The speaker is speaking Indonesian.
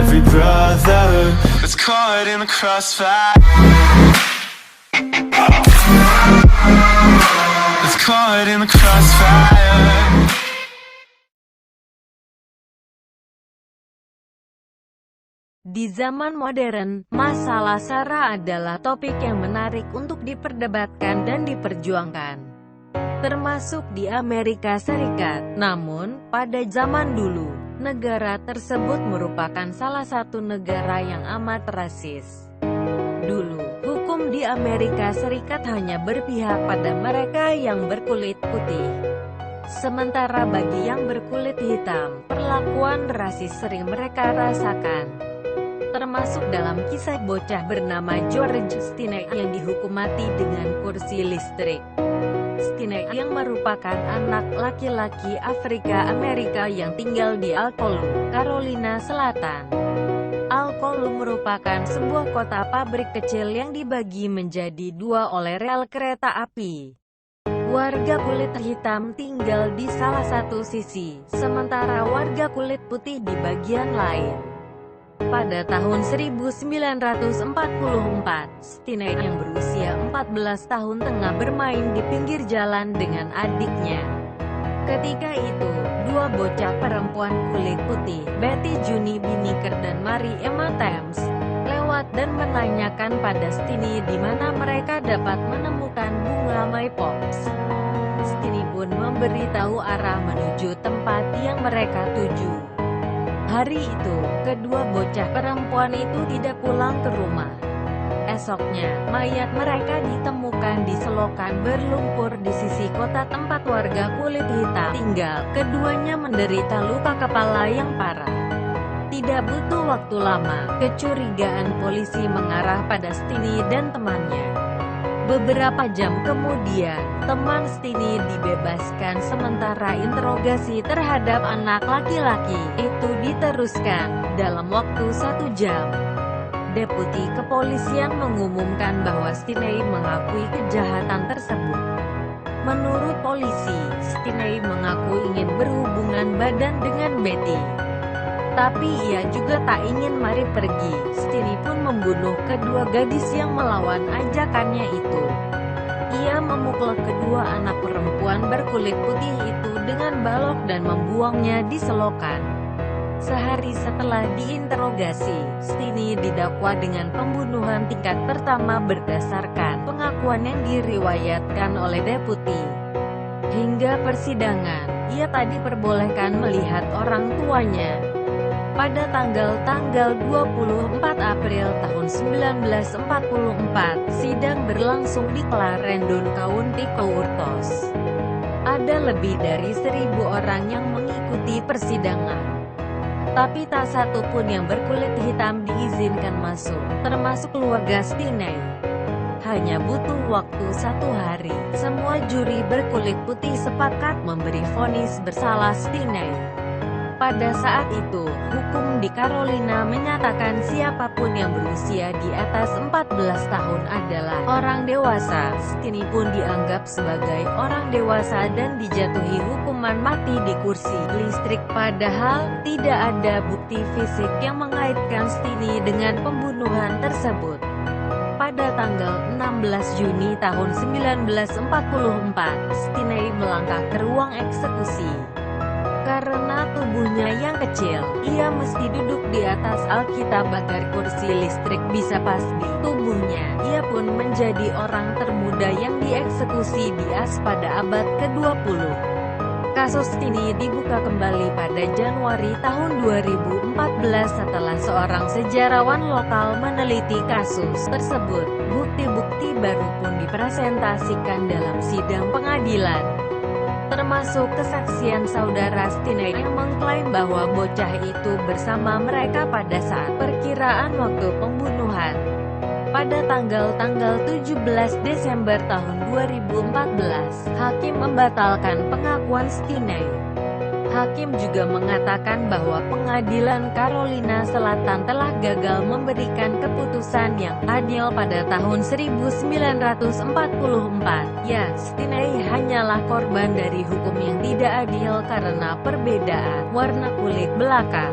every brother was caught in the crossfire. Was caught in the crossfire. Di zaman modern, masalah SARA adalah topik yang menarik untuk diperdebatkan dan diperjuangkan, termasuk di Amerika Serikat. Namun, pada zaman dulu, negara tersebut merupakan salah satu negara yang amat rasis. Dulu, hukum di Amerika Serikat hanya berpihak pada mereka yang berkulit putih. Sementara bagi yang berkulit hitam, perlakuan rasis sering mereka rasakan. Termasuk dalam kisah bocah bernama George Stinney yang dihukum mati dengan kursi listrik. Stinney yang merupakan anak laki-laki Afrika Amerika yang tinggal di Alcolu, Carolina Selatan. Alcolu merupakan sebuah kota pabrik kecil yang dibagi menjadi dua oleh rel kereta api. Warga kulit hitam tinggal di salah satu sisi, sementara warga kulit putih di bagian lain. Pada tahun 1944, Stinney yang berusia 14 tahun tengah bermain di pinggir jalan dengan adiknya. Ketika itu, dua bocah perempuan kulit putih, Betty Juni Binnicker dan Mary Emma Thames, lewat dan menanyakan pada Stinney di mana mereka dapat menemukan bunga maypops. Stinney pun memberitahu arah menuju tempat yang mereka tuju. Hari itu, kedua bocah perempuan itu tidak pulang ke rumah. Esoknya, mayat mereka ditemukan di selokan berlumpur di sisi kota tempat warga kulit hitam tinggal. Keduanya menderita luka kepala yang parah. Tidak butuh waktu lama, kecurigaan polisi mengarah pada Stinney dan temannya. Beberapa jam kemudian, teman Stinney dibebaskan sementara interogasi terhadap anak laki-laki itu diteruskan dalam waktu 1 jam. Deputi kepolisian mengumumkan bahwa Stinney mengakui kejahatan tersebut. Menurut polisi, Stinney mengaku ingin berhubungan badan dengan Betty. Tapi ia juga tak ingin Mary pergi. Stinney pun membunuh kedua gadis yang melawan ajakannya itu. Ia memukul kedua anak perempuan berkulit putih itu dengan balok dan membuangnya di selokan. Sehari setelah diinterogasi, Stinney didakwa dengan pembunuhan tingkat pertama berdasarkan pengakuan yang diriwayatkan oleh deputi. Hingga persidangan, ia tak diperbolehkan melihat orang tuanya. Pada tanggal 24 April tahun 1944, sidang berlangsung di Clarendon County Courthouse. Ada lebih dari 1.000 orang yang mengikuti persidangan. Tapi tak satu pun yang berkulit hitam diizinkan masuk, termasuk keluarga Stinney. Hanya butuh waktu 1 hari, semua juri berkulit putih sepakat memberi vonis bersalah Stinney. Pada saat itu, hukum di Carolina menyatakan siapapun yang berusia di atas 14 tahun adalah orang dewasa. Stinney pun dianggap sebagai orang dewasa dan dijatuhi hukuman mati di kursi listrik. Padahal, tidak ada bukti fisik yang mengaitkan Stinney dengan pembunuhan tersebut. Pada tanggal 16 Juni tahun 1944, Stinney melangkah ke ruang eksekusi. Karena tubuhnya yang kecil, ia mesti duduk di atas Alkitab agar kursi listrik bisa pas di tubuhnya. Ia pun menjadi orang termuda yang dieksekusi di AS pada abad ke-20. Kasus Stinney dibuka kembali pada Januari tahun 2014 setelah seorang sejarawan lokal meneliti kasus tersebut. Bukti-bukti baru pun dipresentasikan dalam sidang pengadilan, termasuk kesaksian saudara Stinney yang mengklaim bahwa bocah itu bersama mereka pada saat perkiraan waktu pembunuhan. Pada tanggal 17 Desember tahun 2014, hakim membatalkan pengakuan Stinney. Hakim juga mengatakan bahwa pengadilan Carolina Selatan telah gagal memberikan keputusan yang adil pada tahun 1944. Ya, Stinney hanyalah korban dari hukum yang tidak adil karena perbedaan warna kulit belaka.